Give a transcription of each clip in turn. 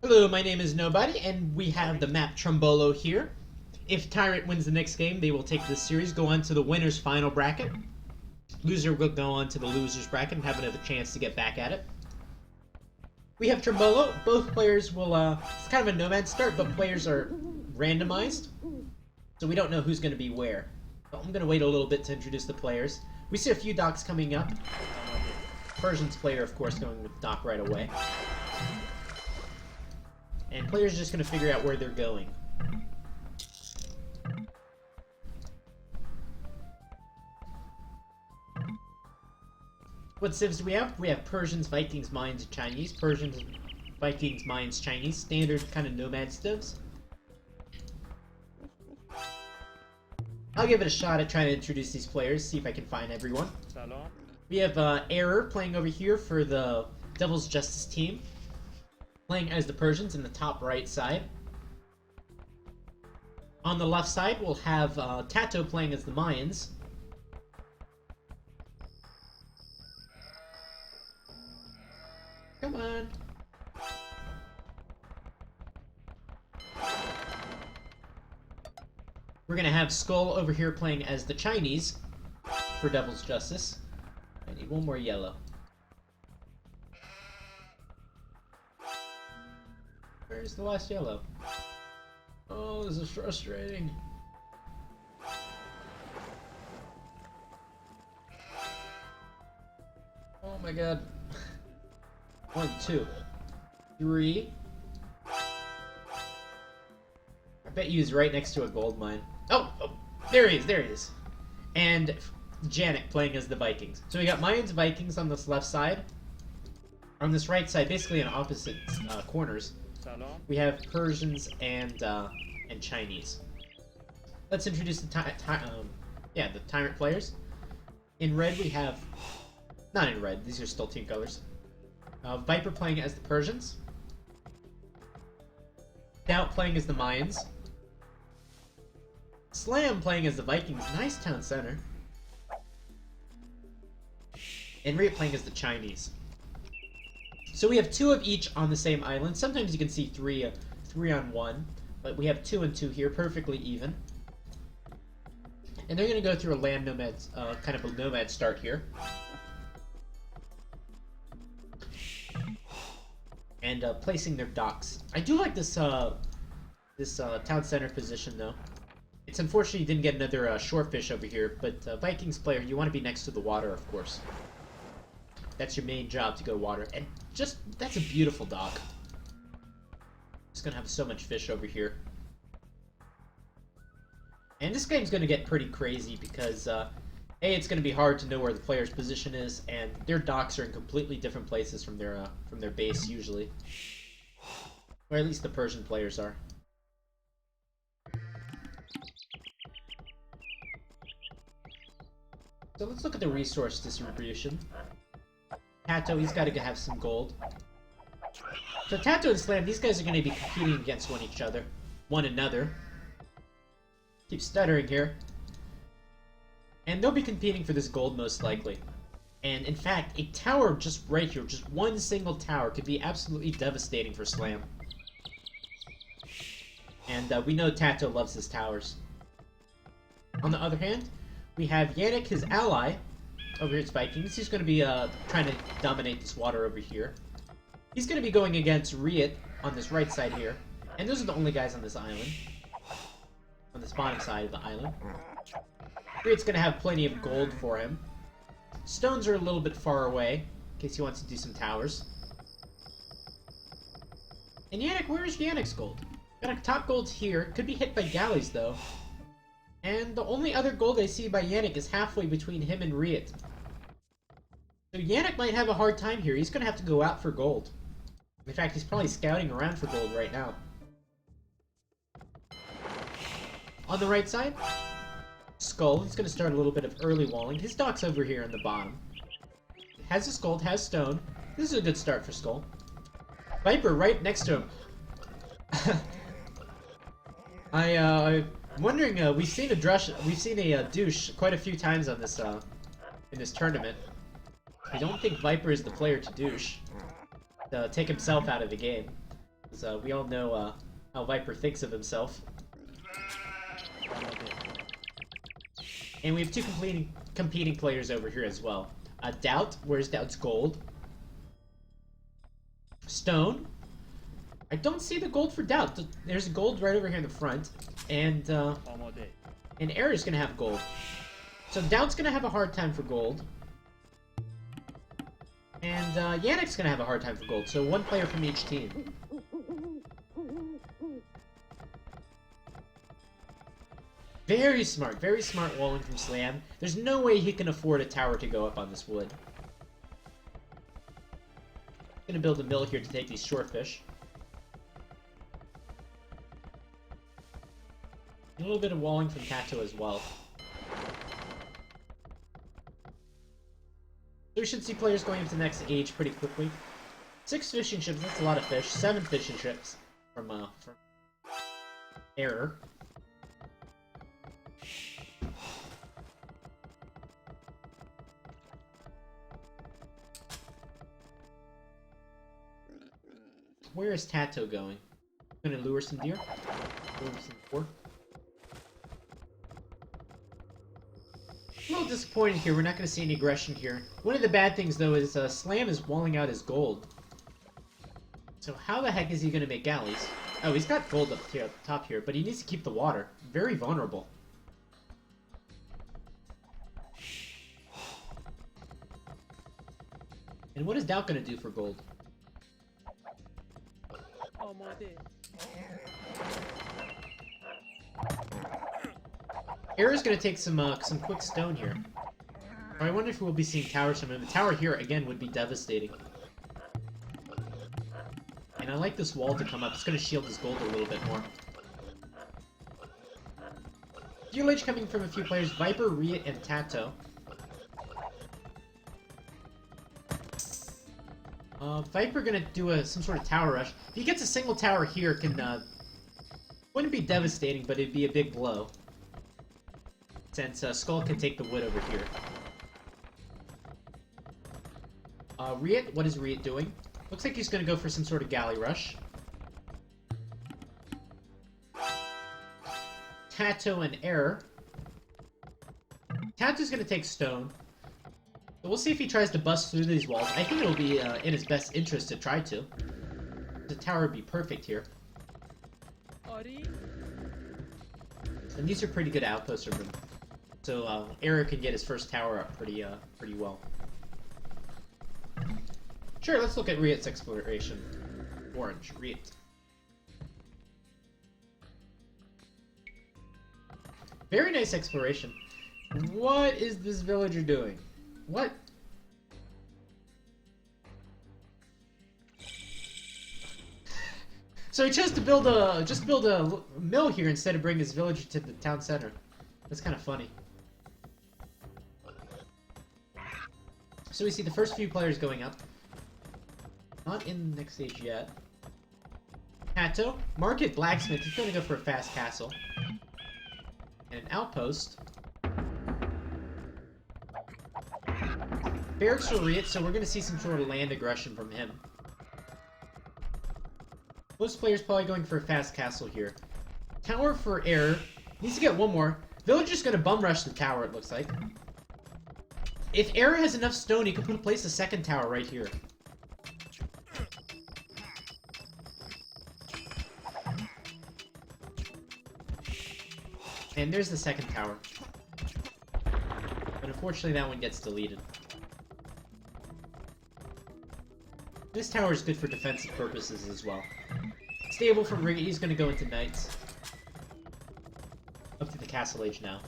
Hello, my name is Nobody, and we have the map Trombolo here. If TyRanT wins the next game, they will take this series, go on to the winner's final bracket. Loser will go on to the loser's bracket and have another chance to get back at it. We have Trombolo. Both players will, it's kind of a nomad start, but players are randomized. So we don't know who's going to be where. So I'm going to wait a little bit to introduce the players. We see a few docks coming up. Persian's player, of course, going with dock right away. And players are just going to figure out where they're going. What civs do we have? We have Persians, Vikings, Mines, Chinese. Persians, Vikings, Mines, Chinese. Standard kind of nomad civs. I'll give it a shot at trying to introduce these players, see if I can find everyone. We have Error playing over here for the Devil's Justice team. Playing as the Persians in the top right side. On the left side, we'll have Tato playing as the Mayans. Come on. We're gonna have Skull over here playing as the Chinese for Devil's Justice. I need one more yellow. Where's the last yellow? Oh, this is frustrating. Oh my god. 1, 2, 3. I bet you he's right next to a gold mine. Oh, there he is. And Janik playing as the Vikings. So we got Mayans, Vikings on this left side. On this right side, basically in opposite corners, we have Persians and Chinese. Let's introduce the TyRanT players. In red we have, not in red, these are still team colors. Viper playing as the Persians. Doubt playing as the Mayans. Slam playing as the Vikings. Nice town center. And Riot playing as the Chinese. So we have 2 of each on the same island. Sometimes you can see 3 on 1. But we have 2 and 2 here, perfectly even. And they're going to go through a land nomad, kind of a nomad start here. And placing their docks. I do like this town center position though. It's unfortunate you didn't get another shorefish over here, but Vikings player, you want to be next to the water, of course. That's your main job, to go water. And just, that's a beautiful dock. It's gonna have so much fish over here. And this game's gonna get pretty crazy because A, it's going to be hard to know where the player's position is, and their docks are in completely different places from their base, usually. Or at least the Persian players are. So let's look at the resource distribution. Tato, he's got to have some gold. So Tato and Slam, these guys are going to be competing against one another. Keep stuttering here. And they'll be competing for this gold most likely. And in fact, a tower just right here, just one single tower, could be absolutely devastating for Slam. And we know Tato loves his towers. On the other hand, we have Yannick, his ally, over here at Vikings. He's going to be trying to dominate this water over here. He's going to be going against Riot on this right side here. And those are the only guys on this island. On this bottom side of the island. Riot's going to have plenty of gold for him. Stones are a little bit far away, in case he wants to do some towers. And Yannick, where is Yannick's gold? Got a top gold here. Could be hit by galleys, though. And the only other gold I see by Yannick is halfway between him and Riot. So Yannick might have a hard time here. He's going to have to go out for gold. In fact, he's probably scouting around for gold right now. On the right side, Skull, he's going to start a little bit of early walling. His dock's over here on the bottom. Has his gold, has stone. This is a good start for Skull. Viper right next to him. I'm wondering, we've seen a douche quite a few times on this in this tournament. I don't think Viper is the player to douche. To take himself out of the game. So we all know how Viper thinks of himself. And we have two competing players over here as well. Doubt, where's Doubt's gold? Stone. I don't see the gold for Doubt. There's gold right over here in the front. And Air is going to have gold. So Doubt's going to have a hard time for gold. And Yannick's going to have a hard time for gold. So one player from each team. Very smart walling from Slam. There's no way he can afford a tower to go up on this wood. Gonna build a mill here to take these shorefish. A little bit of walling from Tato as well. So we should see players going into the next age pretty quickly. 6 fishing ships, that's a lot of fish. 7 fishing ships from Error. Where is Tato going? Gonna lure some deer? Lure some pork? A little disappointed here. We're not gonna see any aggression here. One of the bad things, though, is Slam is walling out his gold. So how the heck is he gonna make galleys? Oh, he's got gold up here, top here, but he needs to keep the water. Very vulnerable. And what is Doubt gonna do for gold? Air is going to take some quick stone here. I wonder if we'll be seeing towers from him. The tower here, again, would be devastating. And I like this wall to come up. It's going to shield his gold a little bit more. Fuel Age coming from a few players. Viper, Riot, and Tato. Viper gonna do some sort of tower rush. If he gets a single tower here, wouldn't be devastating, but it'd be a big blow. Since Skull can take the wood over here. Riot, what is Riot doing? Looks like he's gonna go for some sort of galley rush. Tato and Error. Tato's gonna take stone. So we'll see if he tries to bust through these walls. I think it'll be in his best interest to try to. The tower would be perfect here. And these are pretty good outposts from him. So Eric can get his first tower up pretty well. Sure, let's look at Riot's exploration. Orange, Riot. Very nice exploration. What is this villager doing? What? So he chose to build a mill here instead of bring his villager to the town center. That's kind of funny. So we see the first few players going up. Not in the next stage yet. Tato, Market Blacksmith. He's going to go for a fast castle. And an outpost. Barracks for Riot, so we're going to see some sort of land aggression from him. Most players probably going for a fast castle here. Tower for Error. Needs to get one more. Villager's going to bum rush the tower, it looks like. If Error has enough stone, he could place a second tower right here. And there's the second tower. But unfortunately that one gets deleted. This tower is good for defensive purposes as well. Stable from Riot, he's going to go into Knights. Up to the Castle Age now.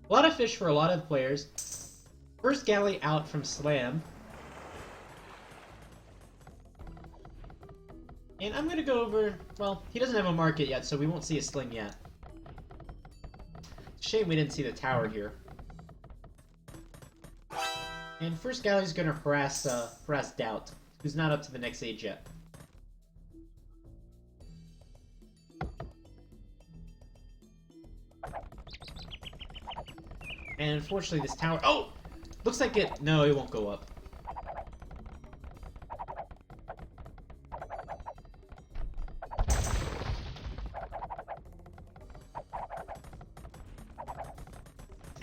A lot of fish for a lot of players. First galley out from Slam. And I'm going to go over... Well, he doesn't have a market yet, so we won't see a sling yet. Shame we didn't see the tower here. And first galley's going to harass Doubt, who's not up to the next age yet. And unfortunately this tower... Oh! Looks like it... No, it won't go up.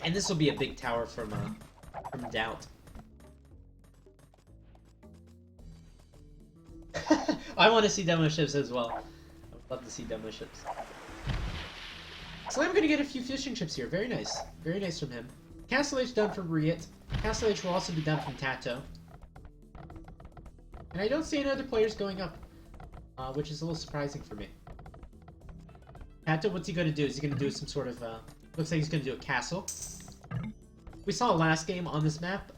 And this will be a big tower from Doubt. I want to see demo ships as well. I would love to see demo ships. Slam gonna get a few fishing ships here. Very nice. Very nice from him. Castle H done from Riot. Castle H will also be done from Tato. And I don't see any other players going up, which is a little surprising for me. Tato, what's he gonna do? Is he gonna do some sort of, looks like he's gonna do a castle. We saw last game on this map,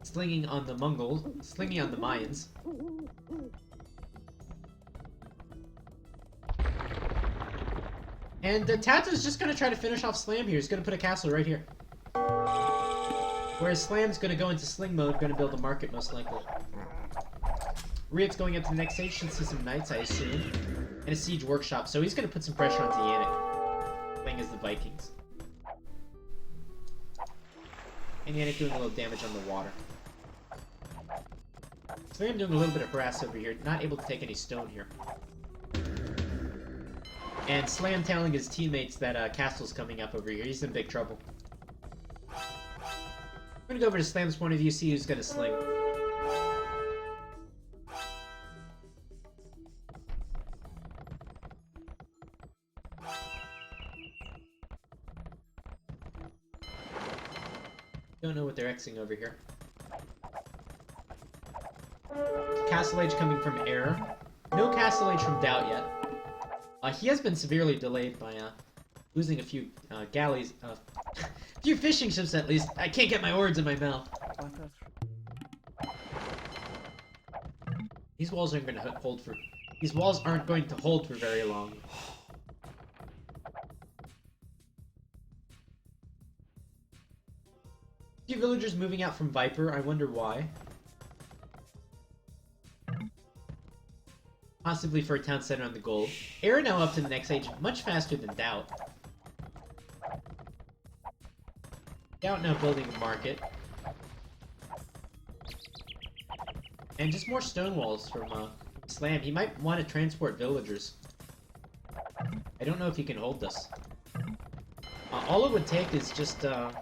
slinging on the Mongols, slinging on the Mayans. And Tato's just gonna try to finish off Slam here. He's gonna put a castle right here. Whereas Slam's gonna go into sling mode, gonna build a market most likely. Riot's going up to the next stage, should see some knights, I assume. And a siege workshop, so he's gonna put some pressure onto Yannick, playing as the Vikings. And Yannick doing a little damage on the water. Slam doing a little bit of harass over here, not able to take any stone here. And Slam telling his teammates that Castle's coming up over here. He's in big trouble. I'm gonna go over to Slam's point of view, see who's gonna sling. Don't know what they're Xing over here. Castle Age coming from Error. No Castle Age from Doubt yet. He has been severely delayed by losing a few galleys, a few fishing ships at least. I can't get my words in my mouth. These walls aren't going to hold for. These walls aren't going to hold for very long. A few villagers moving out from Viper. I wonder why. Possibly for a town center on the gold. Era now up to the next age, much faster than Doubt. Doubt now building a market. And just more stone walls from Slam. He might want to transport villagers. I don't know if he can hold this. All it would take is just or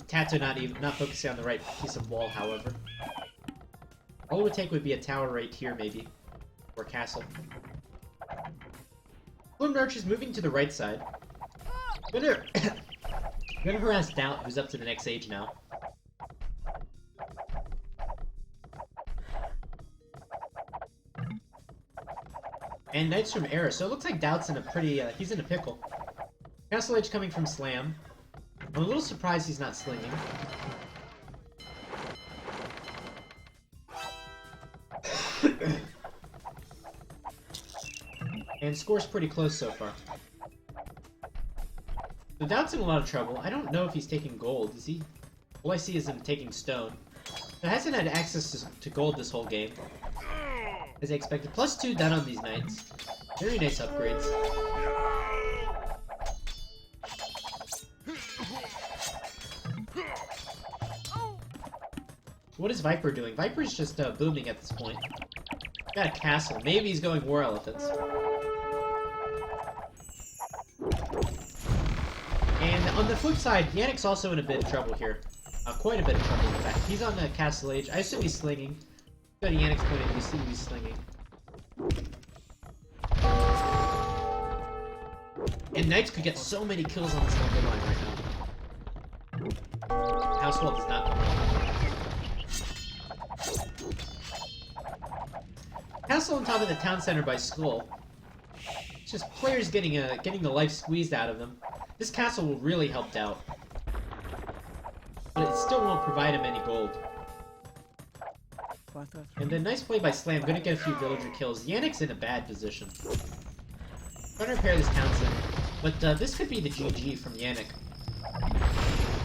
Tato not focusing on the right piece of wall, however. All it would take would be a tower right here, maybe. Or castle. Bloom Archer's moving to the right side. Gonna harass Doubt, who's up to the next age now. And Knights from Era, so it looks like Doubt's in a pretty, he's in a pickle. Castle Age coming from Slam. I'm a little surprised he's not slinging. And score's pretty close so far. So Doubt's in a lot of trouble. I don't know if he's taking gold. Is he? All I see is him taking stone. So hasn't had access to gold this whole game, as I expected. +2 done on these knights. Very nice upgrades. What is Viper doing? Viper's just booming at this point. Got a castle. Maybe he's going war elephants. And on the flip side, Yannick's also in a bit of trouble here. Quite a bit of trouble, in fact. He's on the Castle Age. I assume he's slinging. Go to Yannick's point of view, see he's slinging. And Knights could get so many kills on this number line right now. Housewell does not come out. Castle on top of the town center by Skull. It's just players getting the life squeezed out of them. This castle will really help out. But it still won't provide him any gold. And then nice play by Slam, gonna get a few villager kills. Yannick's in a bad position. Trying to repair this town center. But this could be the GG from Yannick.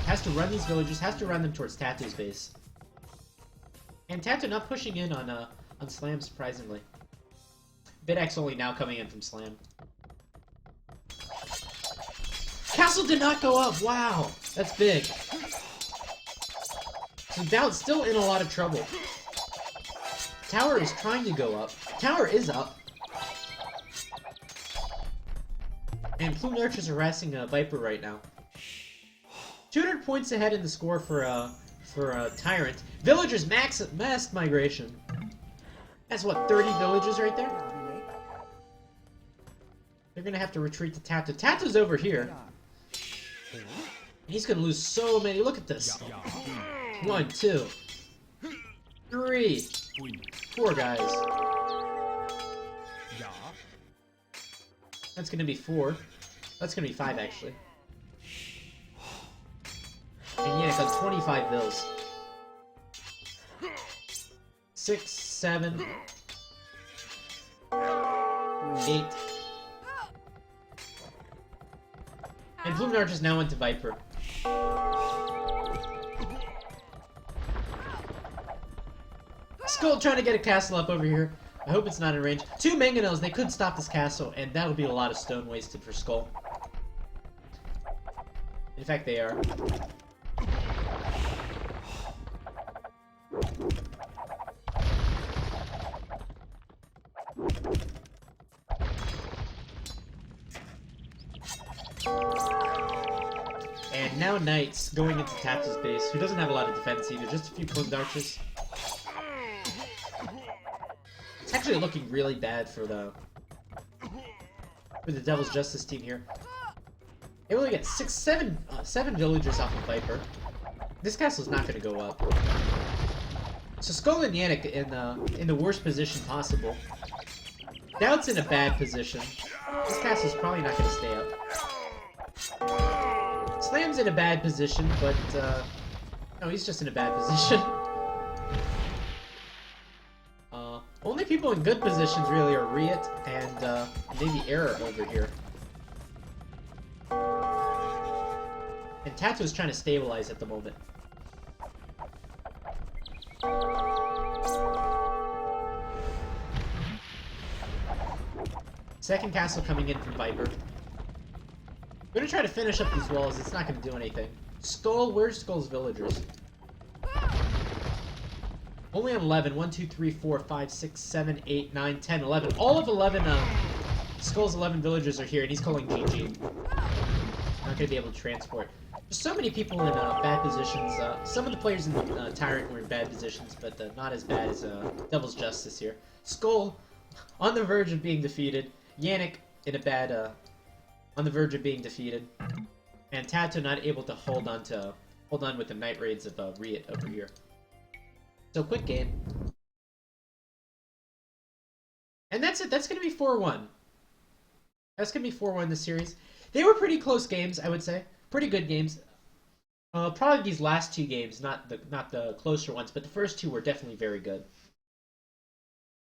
Has to run these villagers, has to run them towards Tato's base. And Tato not pushing in on Slam, surprisingly. BitX only now coming in from Slam. Castle did not go up! Wow! That's big. So Doubt's still in a lot of trouble. Tower is trying to go up. Tower is up. And Plumed Archer's harassing Viper right now. 200 points ahead in the score for TyRanT. Villagers mass migration. That's what, 30 villages right there? They're gonna have to retreat to Tato. Tato's over here. He's gonna lose so many. Look at this. 1, 2, 3, 4 guys. That's gonna be 4. That's gonna be 5 actually. And yeah, got 25 bills. 6, 7, 8. And Plumed Archer's now into Viper. Skull trying to get a castle up over here. I hope it's not in range. 2 mangonels, they could stop this castle, and that would be a lot of stone wasted for Skull. In fact, they are. And now Knight's going into Tato's base, who doesn't have a lot of defense either, just a few Plumed Archers. It's actually looking really bad for the Devil's Justice team here. They only get 7 villagers off of Viper. This castle's not going to go up. So Skull and Yannick in the worst position possible. Doubt's in a bad position. This castle's probably not going to stay up. Slam's in a bad position, but no, he's just in a bad position. Only people in good positions really are Riot and maybe Error over here. And Tato's trying to stabilize at the moment. Second castle coming in from Viper. I'm gonna try to finish up these walls. It's not gonna do anything. Skull, where's Skull's villagers? Only on 11. 1, 2, 3, 4, 5, 6, 7, 8, 9, 10, 11. All of 11, Skull's 11 villagers are here, and he's calling GG. Not gonna be able to transport. There's so many people in bad positions. Some of the players in TyRanT were in bad positions, but not as bad as Devil's Justice here. Skull on the verge of being defeated. Yannick in a bad, on the verge of being defeated. And Tato not able to hold on with the Night Raids of Riot over here. So quick game. And that's it. That's going to be 4-1. That's going to be 4-1 this series. They were pretty close games, I would say. Pretty good games. Probably these last 2 games, not the closer ones, but the first 2 were definitely very good.